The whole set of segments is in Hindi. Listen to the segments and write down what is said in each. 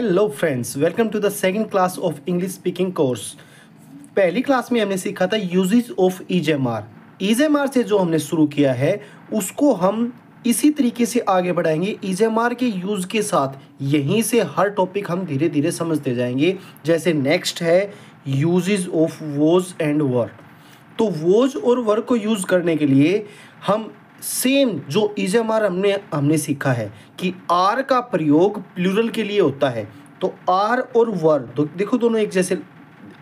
Hello friends, welcome to the second class of English speaking course. पहली क्लास में हमने सीखा था यूजेस ऑफ ईजेएमआर। ईजेएमआर से जो हमने शुरू किया है उसको हम इसी तरीके से आगे बढ़ाएंगे ईजेएमआर के यूज़ के साथ। यहीं से हर टॉपिक हम धीरे धीरे समझते जाएंगे। जैसे नेक्स्ट है यूजेस ऑफ वॉज एंड वर। तो वॉज और वर को यूज़ करने के लिए हम सेम जो ईजेएमआर हमने सीखा है कि आर का प्रयोग प्लूरल के लिए होता है। तो आर और वर देखो दोनों एक जैसे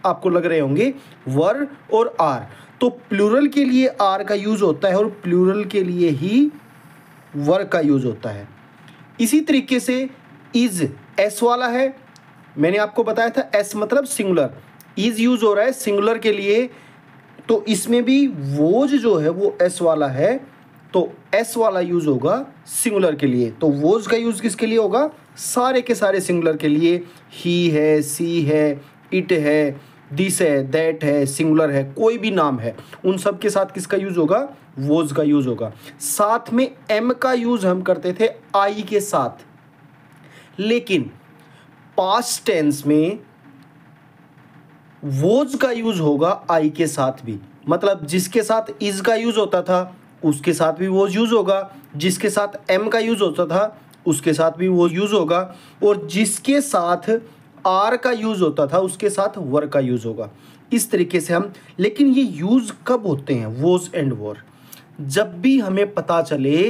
आपको लग रहे होंगे, वर और आर। तो प्लूरल के लिए आर का यूज़ होता है और प्लूरल के लिए ही वर का यूज़ होता है। इसी तरीके से इज एस वाला है, मैंने आपको बताया था एस मतलब सिंगुलर। इज यूज़ हो रहा है सिंगुलर के लिए, तो इसमें भी वोज जो है वो एस वाला है, तो एस वाला यूज़ होगा सिंगुलर के लिए। तो वोज का यूज़ किसके लिए होगा? सारे के सारे सिंगुलर के लिए। ही है, सी है, इट है, दिस है, दैट है, सिंगुलर है, कोई भी नाम है, उन सब के साथ किसका यूज़ होगा? वोज का यूज़ होगा। साथ में एम का यूज़ हम करते थे आई के साथ, लेकिन पास्ट टेंस में वोज का यूज़ होगा आई के साथ भी। मतलब जिसके साथ इज का यूज़ होता था उसके साथ भी वो यूज़ होगा, जिसके साथ एम का यूज़ होता था उसके साथ भी वो यूज़ होगा, और जिसके साथ आर का यूज़ होता था उसके साथ वर का यूज़ होगा। इस तरीके से हम, लेकिन ये यूज़ कब होते हैं वोज एंड वर? जब भी हमें पता चले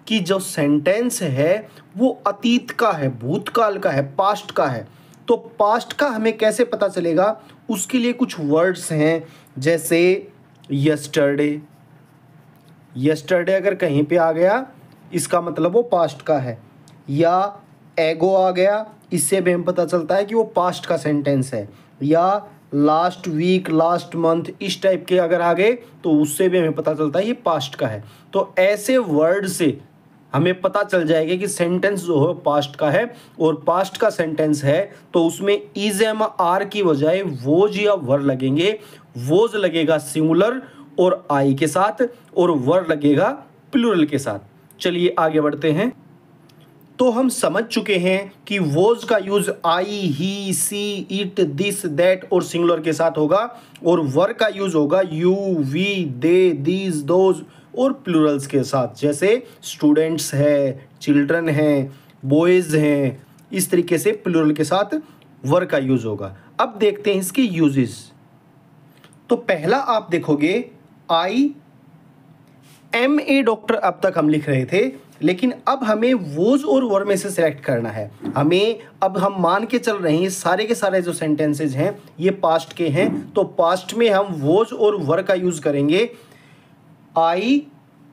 कि जो सेंटेंस है वो अतीत का है, भूतकाल का है, पास्ट का है। तो पास्ट का हमें कैसे पता चलेगा? उसके लिए कुछ वर्ड्स हैं, जैसे यस्टरडे। यस्टरडे अगर कहीं पे आ गया इसका मतलब वो पास्ट का है, या एगो आ गया, इससे भी हमें पता चलता है कि वो पास्ट का सेंटेंस है, या लास्ट वीक, लास्ट मंथ, इस टाइप के अगर आ गए तो उससे भी हमें पता चलता है ये पास्ट का है। तो ऐसे वर्ड से हमें पता चल जाएगा कि सेंटेंस जो है पास्ट का है, और पास्ट का सेंटेंस है तो उसमें इज एम आर की बजाय वोज या वर लगेंगे। वोज लगेगा सिंगुलर और आई के साथ, और वर लगेगा प्लूरल के साथ। चलिए आगे बढ़ते हैं। तो हम समझ चुके हैं कि वोज का use I, he, she, it, this, that और सिंगुलर के साथ होगा, और वर का यूज होगा you, we, they, these, those और प्लूरल्स के साथ। जैसे स्टूडेंट्स है, चिल्ड्रन हैं, बॉयज हैं, इस तरीके से प्लूरल के साथ वर का यूज होगा। अब देखते हैं इसके यूजेस। तो पहला आप देखोगे आई एम ए डॉक्टर, अब तक हम लिख रहे थे, लेकिन अब हमें वोज और वर में से सिलेक्ट करना है। अब हम मान के चल रहे हैं सारे के सारे जो सेंटेंसेज हैं ये पास्ट के हैं, तो पास्ट में हम वोज और वर का यूज करेंगे। आई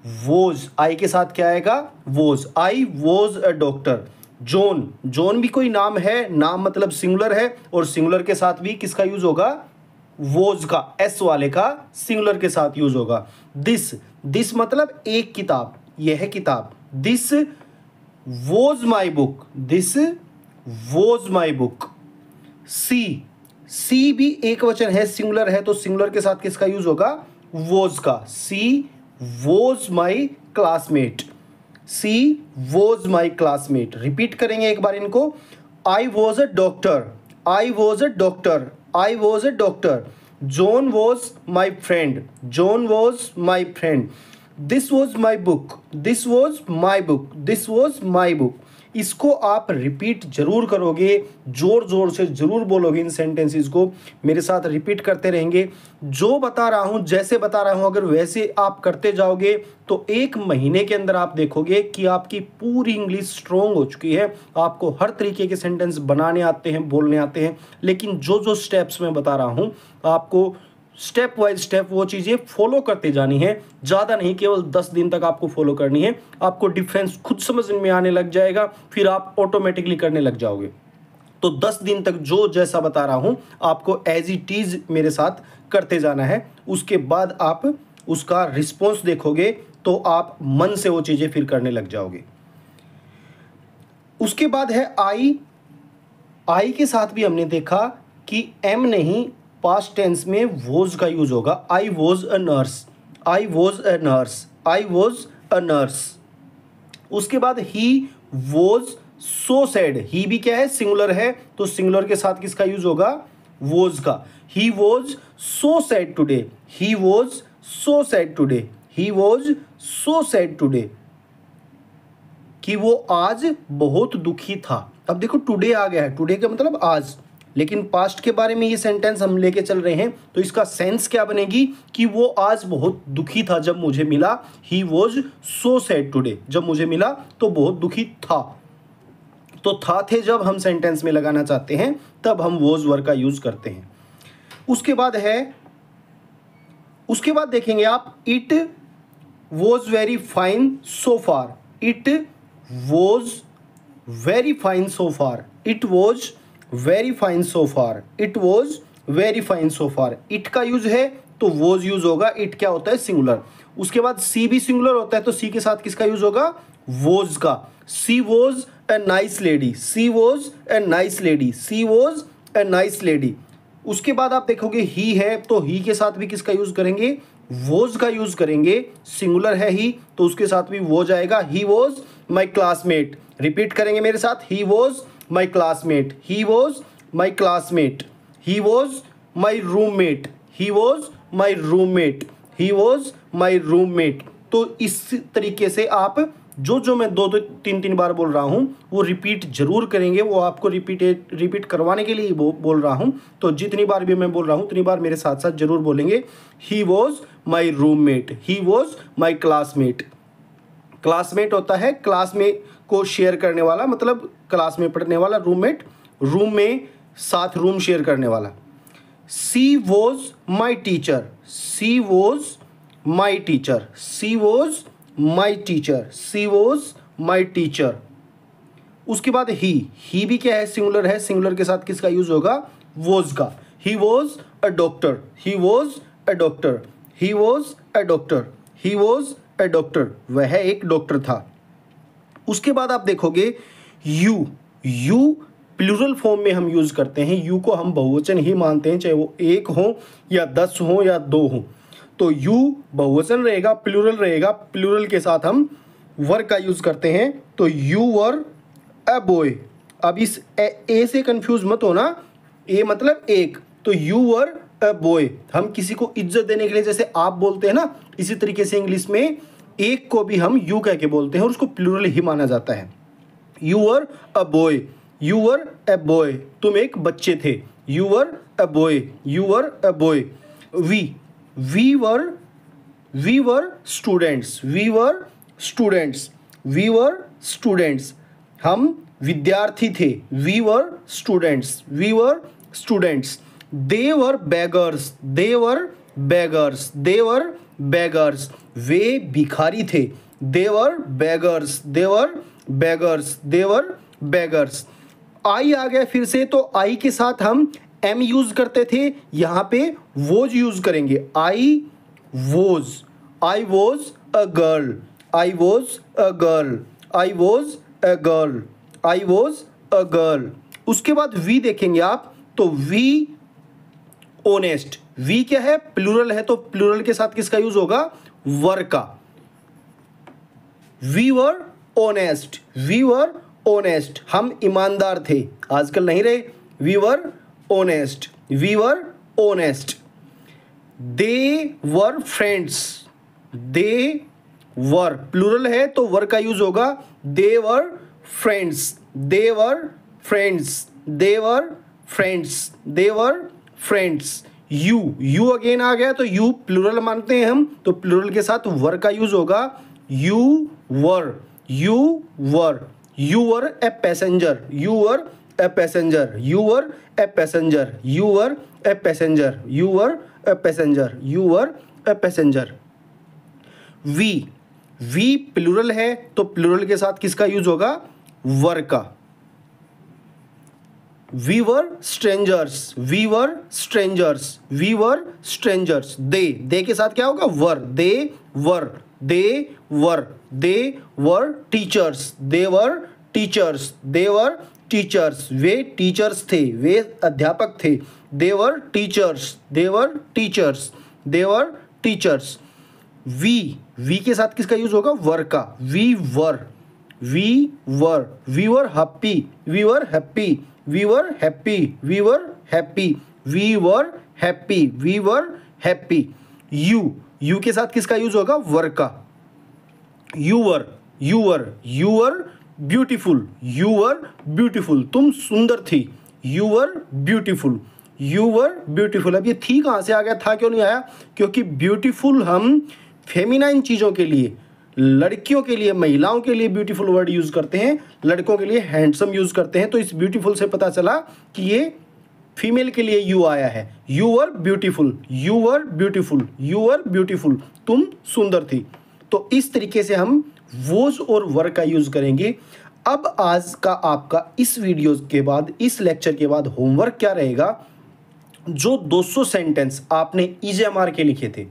वोज, आई के साथ क्या आएगा? Was. I was a doctor. John, John भी कोई नाम है, नाम मतलब सिंगुलर है, और सिंगुलर के साथ भी किसका यूज होगा? वोज का, एस वाले का सिंगुलर के साथ यूज होगा। दिस, दिस मतलब एक किताब, यह है किताब। This was my book, this was my book. She, she भी एक वचन है, सिंगुलर है, तो सिंगुलर के साथ किसका यूज होगा? वोज का। She was my classmate, she was my classmate. Repeat करेंगे एक बार इनको। I was a doctor, I was a doctor, I was a doctor. John was my friend. John was my friend. This was my book. This was my book. This was my book. इसको आप रिपीट जरूर करोगे, जोर जोर से जरूर बोलोगे इन सेंटेंसेस को, मेरे साथ रिपीट करते रहेंगे। जो बता रहा हूँ, जैसे बता रहा हूँ, अगर वैसे आप करते जाओगे तो एक महीने के अंदर आप देखोगे कि आपकी पूरी इंग्लिश स्ट्रॉन्ग हो चुकी है। आपको हर तरीके के सेंटेंस बनाने आते हैं, बोलने आते हैं। लेकिन जो जो स्टेप्स मैं बता रहा हूँ आपको स्टेप वाइज स्टेप वो चीज़ें फॉलो करते जानी है। ज़्यादा नहीं, केवल 10 दिन तक आपको फॉलो करनी है। आपको डिफरेंस खुद समझ में आने लग जाएगा, फिर आप ऑटोमेटिकली करने लग जाओगे। तो 10 दिन तक जो जैसा बता रहा हूँ आपको एज इट इज़ मेरे साथ करते जाना है। उसके बाद आप उसका रिस्पॉन्स देखोगे तो आप मन से वो चीज़ें फिर करने लग जाओगे। उसके बाद है आई। आई के साथ भी हमने देखा कि एम नहीं, पास्ट टेंस में वोज का यूज होगा। आई was a nurse, I was a nurse, I was a nurse. उसके बाद ही वॉज सो सैड, ही भी क्या है, सिंगुलर है, तो सिंगुलर के साथ किसका यूज होगा, वॉज का। He was so sad today, he was so sad today, he was so sad today, कि वो आज बहुत दुखी था। अब देखो टुडे आ गया है, टुडे का मतलब आज, लेकिन पास्ट के बारे में ये सेंटेंस हम लेके चल रहे हैं, तो इसका सेंस क्या बनेगी कि वो आज बहुत दुखी था जब मुझे मिला। He was so sad today, जब मुझे मिला तो बहुत दुखी था। तो था थे जब हम सेंटेंस में लगाना चाहते हैं तब हम वॉज वर्ब का यूज करते हैं। उसके बाद देखेंगे आप, it was very fine so far, it was very fine so far, it was very fine so far, it was very fine so far. It का यूज है तो वॉज यूज होगा, इट क्या होता है, सिंगुलर। उसके बाद सी भी सिंगुलर होता है, तो सी के साथ किसका यूज होगा, वॉज का। She was a nice lady, she was a nice lady, she was a nice lady. उसके बाद आप देखोगे ही है, तो ही के साथ भी किसका यूज करेंगे, वॉज का यूज करेंगे। सिंगुलर है ही, तो उसके साथ भी वॉज आएगा। He was my classmate, repeat करेंगे मेरे साथ, he was my classmate, he was my classmate, he was my roommate, he was my roommate, he was my roommate. तो इस तरीके से आप जो मैं दो तीन बार बोल रहा हूँ वो रिपीट जरूर करेंगे, वो आपको रिपीट करवाने के लिए बोल रहा हूँ। तो जितनी बार भी मैं बोल रहा हूँ उतनी बार मेरे साथ साथ जरूर बोलेंगे। He was my roommate, he was my classmate. Classmate होता है क्लास में को शेयर करने वाला, मतलब क्लास में पढ़ने वाला। रूममेट, रूम में साथ रूम शेयर करने वाला। She was my teacher, she was my teacher, she was my teacher, she was my teacher. उसके बाद ही भी क्या है, सिंगुलर है, सिंगुलर के साथ किसका यूज होगा, वॉज का। He was a doctor, he was a doctor, he was a doctor, he was a doctor, वह एक डॉक्टर था। उसके बाद आप देखोगे यू प्लूरल फॉर्म में हम यूज करते हैं। यू को हम बहुवचन ही मानते हैं, चाहे वो एक हो या 10 हो या 2 हो। तो यू बहुवचन रहेगा, प्लूरल रहेगा, प्लूरल के साथ हम वर का यूज करते हैं। तो यू वर अ बॉय। अब इस ए से कंफ्यूज मत होना, ए मतलब एक, तो यू वर अ बॉय। हम किसी को इज्जत देने के लिए जैसे आप बोलते हैं ना, इसी तरीके से इंग्लिश में एक को भी हम यू कह के बोलते हैं और उसको प्लूरल ही माना जाता है। You were a boy, you were a boy, तुम एक बच्चे थे। You were a boy, you were a boy. We were students, we were students, we were students, हम विद्यार्थी थे। We were students, we were students. They were beggars, they were beggars, they were beggars, वे भिखारी थे। They were beggars, they were beggars, they were beggars. I आ गया फिर से, तो आई के साथ हम एम यूज करते थे, यहाँ पे वोज यूज करेंगे। I was a girl, I was a girl, I was a girl, I was a girl. उसके बाद वी देखेंगे आप, तो वी ऑनेस्ट, वी क्या है, प्लूरल है, तो प्लूरल के साथ किसका यूज होगा, वर का। We were honest, we were honest, हम ईमानदार थे, आजकल नहीं रहे। We were honest, we were honest. They were friends, they were plural है तो वर का यूज होगा। They were friends, they were friends, they were friends, they were friends. You again आ गया, तो यू प्लूरल मानते हैं हम, तो प्लूरल के साथ वर का यूज होगा। You were, you were, you were a passenger, you were a passenger, you were a passenger, you were a passenger, you were a passenger, you were a passenger. We plural है तो प्लूरल के साथ किसका यूज होगा, वर का। We were strangers, we were strangers, we were strangers. They के साथ क्या होगा, were. They were, they were, they were teachers, they were teachers, they were teachers, वे टीचर्स थे, वे अध्यापक थे। They were teachers, they were teachers, they were teachers. We के साथ किसका यूज होगा, वर का। We were, we were happy, we were happy, we were happy, we were happy, we were happy, we were happy. You के साथ किसका यूज होगा? वर का। यूवर ब्यूटीफुल, यूवर ब्यूटीफुल, तुम सुंदर थी, यूवर ब्यूटीफुल, यूवर ब्यूटीफुल। अब ये थी कहाँ से आ गया? था क्यों नहीं आया? क्योंकि ब्यूटीफुल हम फेमिनाइन चीज़ों के लिए, लड़कियों के लिए, महिलाओं के लिए ब्यूटीफुल वर्ड यूज़ करते हैं, लड़कों के लिए हैंडसम यूज़ करते हैं। तो इस ब्यूटीफुल से पता चला कि ये फीमेल के लिए यू आया है। Your beautiful, your beautiful, your beautiful, तुम सुंदर थी। तो इस तरीके से हम वोज और वर का यूज़ करेंगे। अब आज का आपका इस वीडियो के बाद, इस लेक्चर के बाद होमवर्क क्या रहेगा? जो 200 सेंटेंस आपने ईजेएमआर के लिखे थे,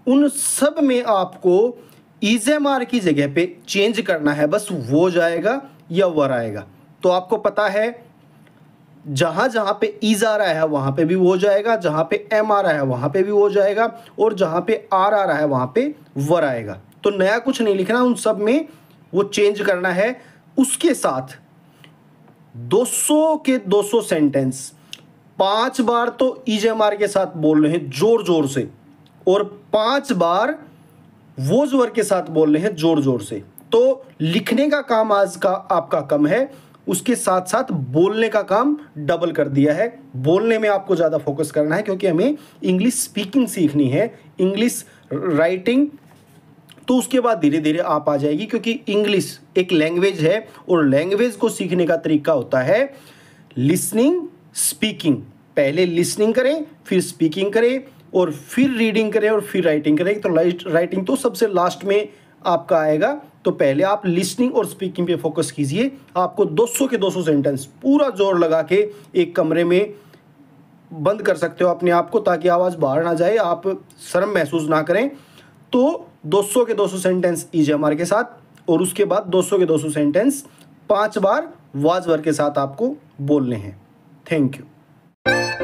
उन सब में आपको ईजेएमआर की जगह पे चेंज करना है। बस वो जाएगा या वर आएगा। तो आपको पता है जहाँ जहाँ पे ईज आ रहा है वहाँ पे भी वो जाएगा, जहाँ पे एम आ रहा है वहाँ पे भी वो जाएगा, और जहाँ पे आर आ रहा है वहाँ पे वर आएगा। तो नया कुछ नहीं लिखना, उन सब में वो चेंज करना है। उसके साथ 200 के 200 सेंटेंस 5 बार तो ईजेएमआर के साथ बोल रहे हैं जोर जोर से, और 5 बार वोज वर के साथ बोल रहे हैं जोर जोर से। तो लिखने का काम आज का आपका कम है, उसके साथ साथ बोलने का काम डबल कर दिया है। बोलने में आपको ज़्यादा फोकस करना है, क्योंकि हमें इंग्लिश स्पीकिंग सीखनी है, इंग्लिश राइटिंग तो उसके बाद धीरे धीरे आप आ जाएगी। क्योंकि इंग्लिश एक लैंग्वेज है, और लैंग्वेज को सीखने का तरीका होता है लिसनिंग, स्पीकिंग। पहले लिसनिंग करें, फिर स्पीकिंग करें, और फिर रीडिंग करें, और फिर राइटिंग करें। तो राइटिंग तो सबसे लास्ट में आपका आएगा। तो पहले आप लिसनिंग और स्पीकिंग पे फोकस कीजिए। आपको 200 के 200 सेंटेंस पूरा जोर लगा के एक कमरे में बंद कर सकते हो अपने आप को, ताकि आवाज़ बाहर ना जाए, आप शर्म महसूस ना करें। तो 200 के 200 सेंटेंस ईजेएमआर के साथ, और उसके बाद 200 के 200 सेंटेंस 5 बार वॉज वर के साथ आपको बोलने हैं। Thank you.